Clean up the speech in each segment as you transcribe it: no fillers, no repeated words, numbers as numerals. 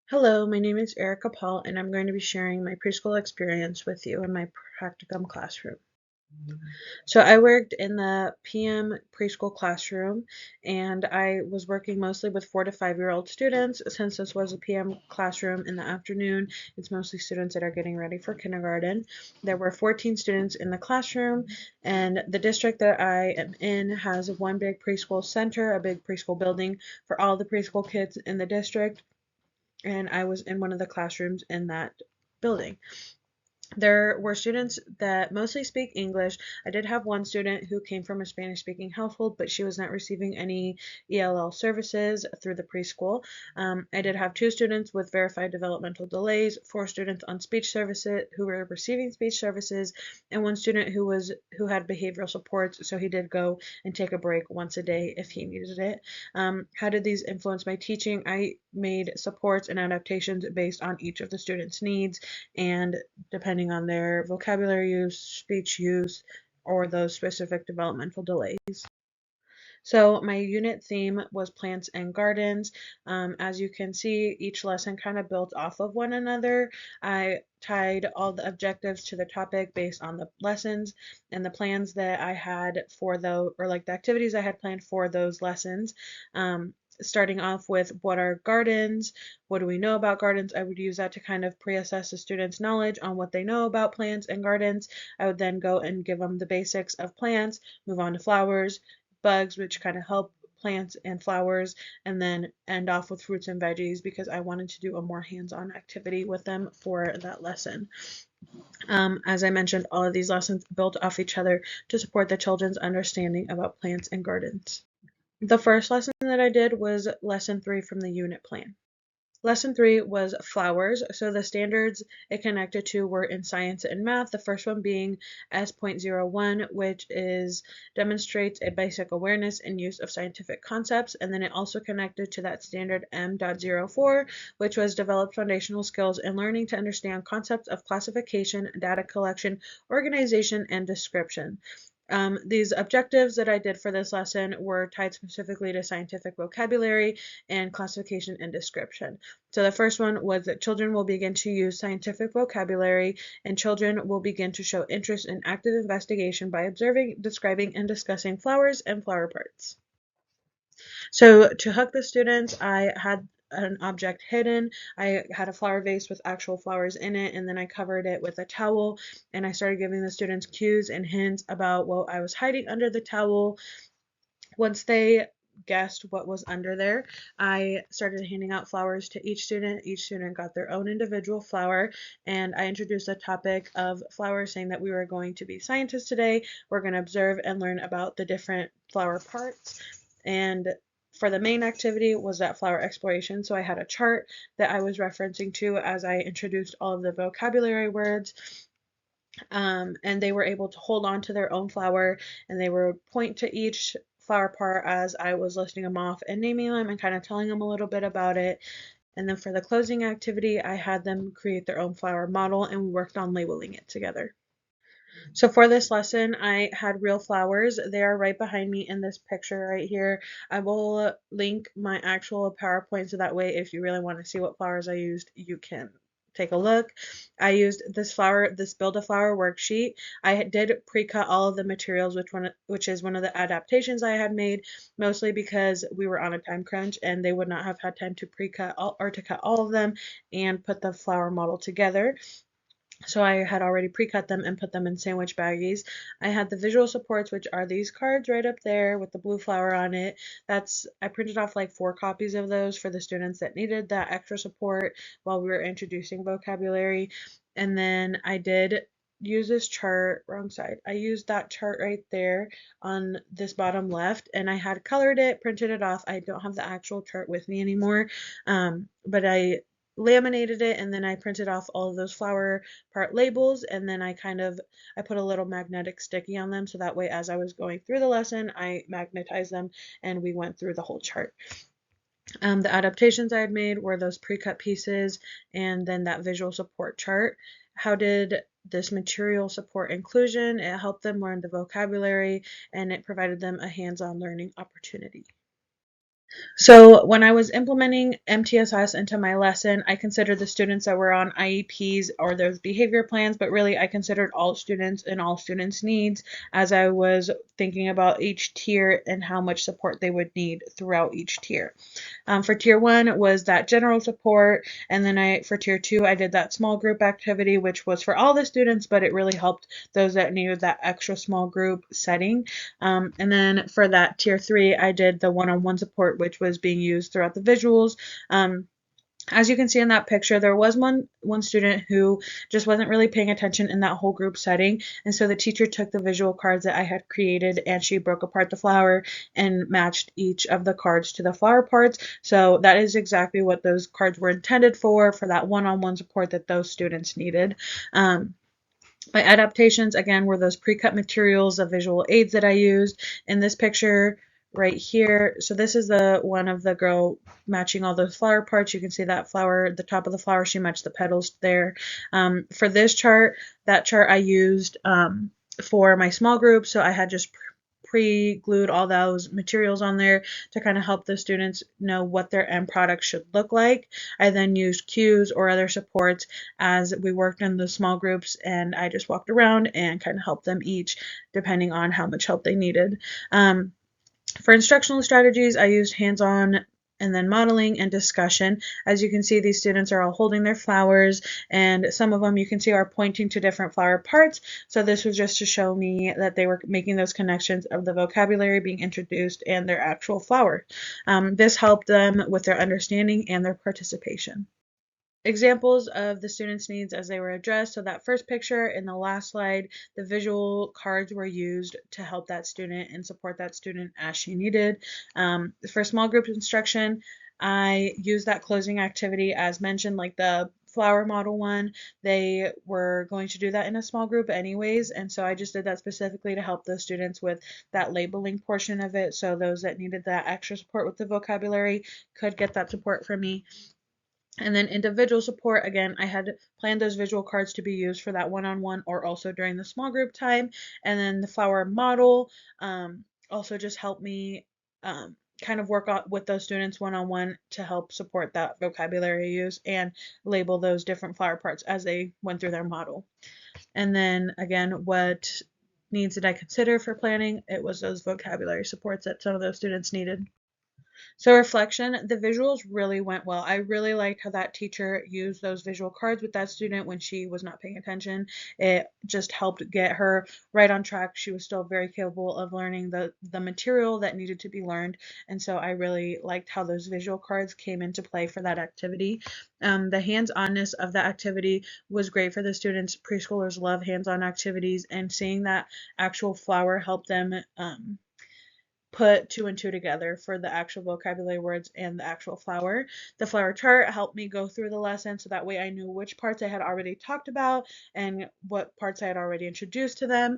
Hello, my name is Erica Paul, and I'm going to be sharing my preschool experience with you in my practicum classroom. So I worked in the PM preschool classroom, and I was working mostly with 4 to 5 year old students. Since this was a PM classroom in the afternoon, it's mostly students that are getting ready for kindergarten. There were 14 students in the classroom, and the district that I am in has one big preschool center, a big preschool building for all the preschool kids in the district, and I was in one of the classrooms in that building. There were students that mostly speak English. I did have one student who came from a Spanish speaking household, but she was not receiving any ELL services through the preschool. I did have two students with verified developmental delays, four students on speech services who were receiving speech services, and one student who had behavioral supports, so he did go and take a break once a day if he needed it. How did these influence my teaching? I made supports and adaptations based on each of the students' needs and depending on their vocabulary use, speech use, or those specific developmental delays. So my unit theme was plants and gardens. As you can see, each lesson kind of built off of one another. I tied all the objectives to the topic based on the lessons and the plans that I had for the activities I had planned for those lessons. Starting off with what are gardens, what do we know about gardens? I would use that to kind of pre-assess the students' knowledge on what they know about plants and gardens. I would then go and give them the basics of plants, move on to flowers, bugs, which kind of help plants and flowers, and then end off with fruits and veggies because I wanted to do a more hands-on activity with them for that lesson. As I mentioned, all of these lessons built off each other to support the children's understanding about plants and gardens. The first lesson that I did was lesson 3 from the unit plan. Lesson 3 was flowers. So the standards it connected to were in science and math. The first one being S.01, which demonstrates a basic awareness and use of scientific concepts. And then it also connected to that standard M.04, which was develop foundational skills in learning to understand concepts of classification, data collection, organization, and description. These objectives that I did for this lesson were tied specifically to scientific vocabulary and classification and description. So the first one was that children will begin to use scientific vocabulary, and children will begin to show interest in active investigation by observing, describing, and discussing flowers and flower parts. So to hook the students, I had an object hidden. I had a flower vase with actual flowers in it, and then I covered it with a towel, and I started giving the students cues and hints about what I was hiding under the towel. Once they guessed what was under there, I started handing out flowers to each student. Each student got their own individual flower, and I introduced the topic of flowers, saying that we were going to be scientists today. We're going to observe and learn about the different flower parts. And for the main activity was that flower exploration. So I had a chart that I was referencing to as I introduced all of the vocabulary words. And they were able to hold on to their own flower, and they would point to each flower part as I was listing them off and naming them and kind of telling them a little bit about it. And then for the closing activity, I had them create their own flower model, and we worked on labeling it together. So for this lesson, I had real flowers. They are right behind me in this picture right here. I will link my actual PowerPoint so that way if you really want to see what flowers I used, you can take a look. I used this build a flower worksheet. I did pre-cut all of the materials, which is one of the adaptations I had made, mostly because we were on a time crunch and they would not have had time to pre-cut or to cut all of them and put the flower model together. So I had already pre-cut them and put them in sandwich baggies. I had the visual supports, which are these cards right up there with the blue flower on it. I printed off like 4 copies of those for the students that needed that extra support while we were introducing vocabulary. And then I did use this chart, wrong side. I used that chart right there on this bottom left, and I had colored it, printed it off. I don't have the actual chart with me anymore, but I laminated it, and then I printed off all of those flower part labels, and then I put a little magnetic sticky on them so that way as I was going through the lesson I magnetized them and we went through the whole chart. The adaptations I had made were those pre-cut pieces and then that visual support chart. How did this material support inclusion? It helped them learn the vocabulary and it provided them a hands-on learning opportunity. So when I was implementing MTSS into my lesson, I considered the students that were on IEPs or those behavior plans, but really I considered all students and all students' needs as I was thinking about each tier and how much support they would need throughout each tier. For tier 1 was that general support, and then for tier 2 I did that small group activity, which was for all the students, but it really helped those that needed that extra small group setting. And then for that tier 3 I did the one-on-one support, which was being used throughout the visuals. As you can see in that picture, there was one student who just wasn't really paying attention in that whole group setting, and so the teacher took the visual cards that I had created and she broke apart the flower and matched each of the cards to the flower parts. So that is exactly what those cards were intended for that one-on-one support that those students needed. My adaptations, again, were those pre-cut materials of visual aids that I used. In this picture right here, so this is the one of the girl matching all those flower parts. You can see that flower, the top of the flower, she matched the petals there. For this chart, that chart I used for my small group, so I had just pre-glued all those materials on there to kind of help the students know what their end product should look like. I then used cues or other supports as we worked in the small groups, and I just walked around and kind of helped them each depending on how much help they needed. For instructional strategies, I used hands-on and then modeling and discussion. As you can see, these students are all holding their flowers, and some of them you can see are pointing to different flower parts. So this was just to show me that they were making those connections of the vocabulary being introduced and their actual flower. This helped them with their understanding and their participation. Examples of the students' needs as they were addressed. So that first picture in the last slide, the visual cards were used to help that student and support that student as she needed. For small group instruction, I used that closing activity as mentioned, like the flower model one. They were going to do that in a small group anyways, and so I just did that specifically to help those students with that labeling portion of it, so those that needed that extra support with the vocabulary could get that support from me. And then individual support, again, I had planned those visual cards to be used for that one-on-one or also during the small group time. And then the flower model also just helped me kind of work with those students one-on-one to help support that vocabulary use and label those different flower parts as they went through their model. And then again, what needs did I consider for planning? It was those vocabulary supports that some of those students needed. So reflection, the visuals really went well. I really liked how that teacher used those visual cards with that student when she was not paying attention. It just helped get her right on track. She was still very capable of learning the material that needed to be learned. And so I really liked how those visual cards came into play for that activity. The hands-onness of that activity was great for the students. Preschoolers love hands-on activities, and seeing that actual flower helped them put two and two together for the actual vocabulary words and the actual flower. The flower chart helped me go through the lesson so that way I knew which parts I had already talked about and what parts I had already introduced to them,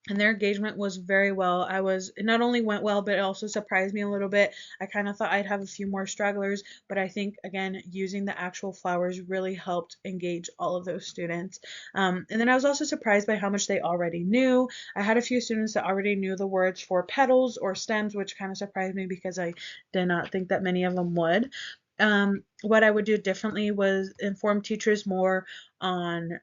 and their engagement was very well. It not only went well, but it also surprised me a little bit. I kind of thought I'd have a few more stragglers, but I think, again, using the actual flowers really helped engage all of those students. And then I was also surprised by how much they already knew. I had a few students that already knew the words for petals or stems, which kind of surprised me because I did not think that many of them would. What I would do differently was inform teachers more on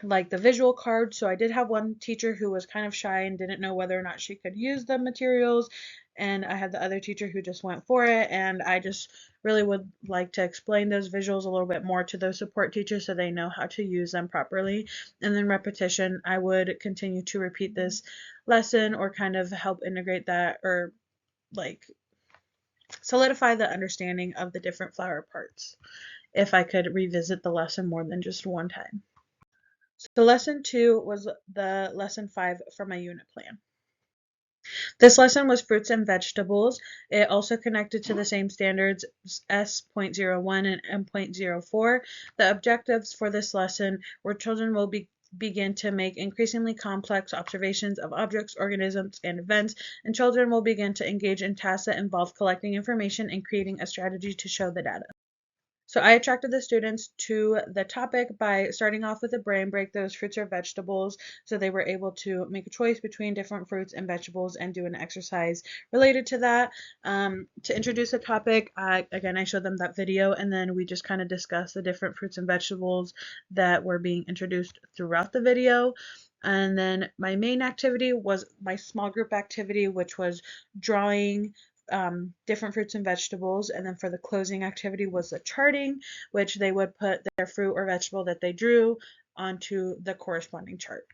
like the visual cards. So I did have one teacher who was kind of shy and didn't know whether or not she could use the materials, and I had the other teacher who just went for it, and I just really would like to explain those visuals a little bit more to those support teachers so they know how to use them properly. And then repetition, I would continue to repeat this lesson or kind of help integrate that or like solidify the understanding of the different flower parts if I could revisit the lesson more than just one time. So lesson 2 was the lesson 5 from my unit plan. This lesson was fruits and vegetables. It also connected to the same standards S.01 and M.04. The objectives for this lesson were children will begin to make increasingly complex observations of objects, organisms, and events, and children will begin to engage in tasks that involve collecting information and creating a strategy to show the data. So I attracted the students to the topic by starting off with a brain break, those fruits or vegetables, so they were able to make a choice between different fruits and vegetables and do an exercise related to that. To introduce the topic, I showed them that video, and then we just kind of discussed the different fruits and vegetables that were being introduced throughout the video. And then my main activity was my small group activity, which was drawing different fruits and vegetables. And then for the closing activity was the charting, which they would put their fruit or vegetable that they drew onto the corresponding chart.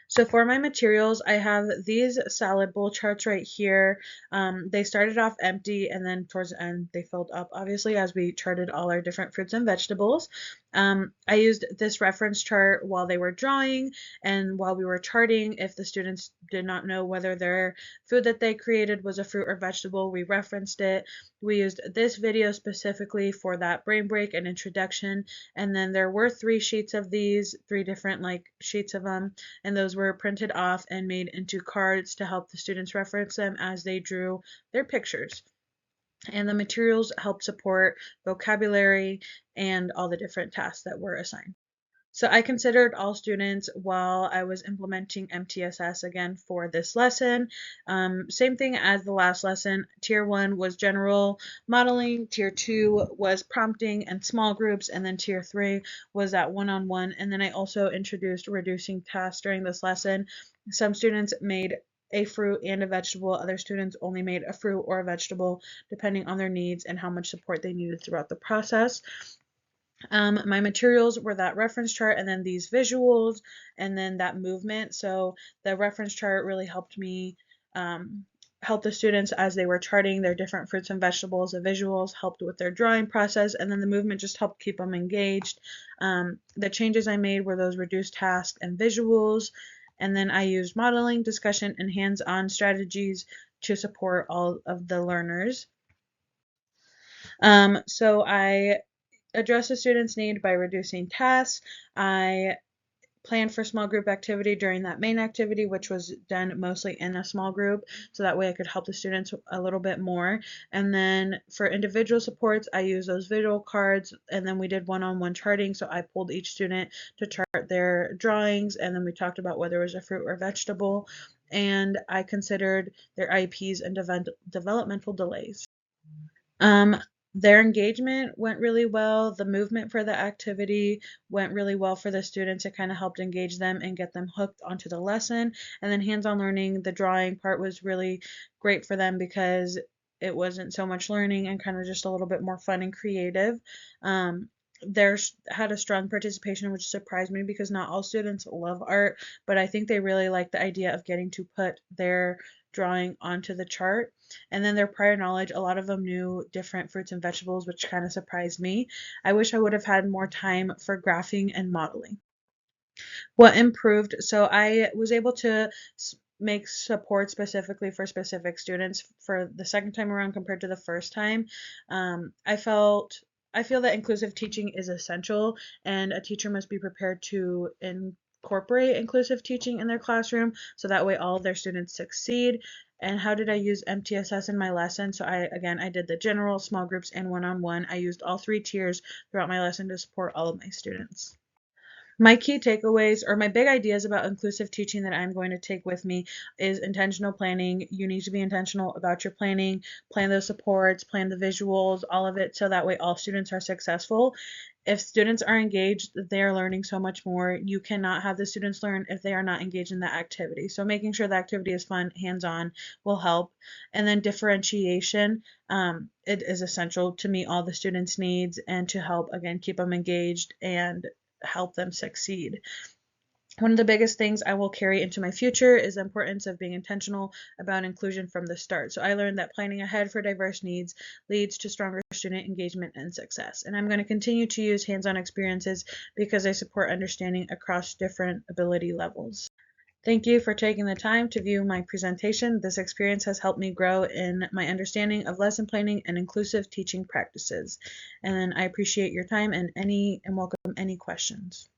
So for my materials, I have these salad bowl charts right here. They started off empty, and then towards the end they filled up, obviously, as we charted all our different fruits and vegetables. I used this reference chart while they were drawing and while we were charting. If the students did not know whether their food that they created was a fruit or vegetable, we referenced it. We used this video specifically for that brain break and introduction. And then there were 3 sheets of these, 3 different sheets of them, and those were printed off and made into cards to help the students reference them as they drew their pictures. And the materials helped support vocabulary and all the different tasks that were assigned. So I considered all students while I was implementing MTSS again for this lesson. Same thing as the last lesson. Tier 1 was general modeling, Tier 2 was prompting and small groups, and then Tier 3 was that one-on-one. And then I also introduced reducing tasks during this lesson. Some students made a fruit and a vegetable. Other students only made a fruit or a vegetable, depending on their needs and how much support they needed throughout the process. My materials were that reference chart and then these visuals and then that movement. So the reference chart really helped me help the students as they were charting their different fruits and vegetables. The visuals helped with their drawing process, and then the movement just helped keep them engaged. The changes I made were those reduced tasks and visuals, and then I used modeling, discussion, and hands-on strategies to support all of the learners. So I address the student's need by reducing tasks. I planned for small group activity during that main activity, which was done mostly in a small group, so that way I could help the students a little bit more. And then for individual supports, I used those visual cards, and then we did one-on-one charting, so I pulled each student to chart their drawings, and then we talked about whether it was a fruit or vegetable, and I considered their IEPs and developmental delays. Their engagement went really well. The movement for the activity went really well for the students. It kind of helped engage them and get them hooked onto the lesson. And then hands-on learning, the drawing part was really great for them because it wasn't so much learning and kind of just a little bit more fun and creative. There's had a strong participation, which surprised me because not all students love art, but I think they really like the idea of getting to put their drawing onto the chart. And then their prior knowledge, a lot of them knew different fruits and vegetables, which kind of surprised me. I wish I would have had more time for graphing and modeling. What improved? So I was able to make support specifically for specific students for the second time around compared to the first time. I feel that inclusive teaching is essential, and a teacher must be prepared to incorporate inclusive teaching in their classroom so that way all of their students succeed. And how did I use MTSS in my lesson? So I did the general, small groups, and one-on-one. I used all 3 tiers throughout my lesson to support all of my students. My key takeaways or my big ideas about inclusive teaching that I'm going to take with me is intentional planning. You need to be intentional about your planning, plan those supports, plan the visuals, all of it, so that way all students are successful. If students are engaged, they are learning so much more. You cannot have the students learn if they are not engaged in the activity. So making sure the activity is fun, hands-on will help. And then differentiation, it is essential to meet all the students' needs and to help, again, keep them engaged and help them succeed. One of the biggest things I will carry into my future is the importance of being intentional about inclusion from the start. So I learned that planning ahead for diverse needs leads to stronger student engagement and success. And I'm going to continue to use hands-on experiences because they support understanding across different ability levels. Thank you for taking the time to view my presentation. This experience has helped me grow in my understanding of lesson planning and inclusive teaching practices. And I appreciate your time and welcome any questions.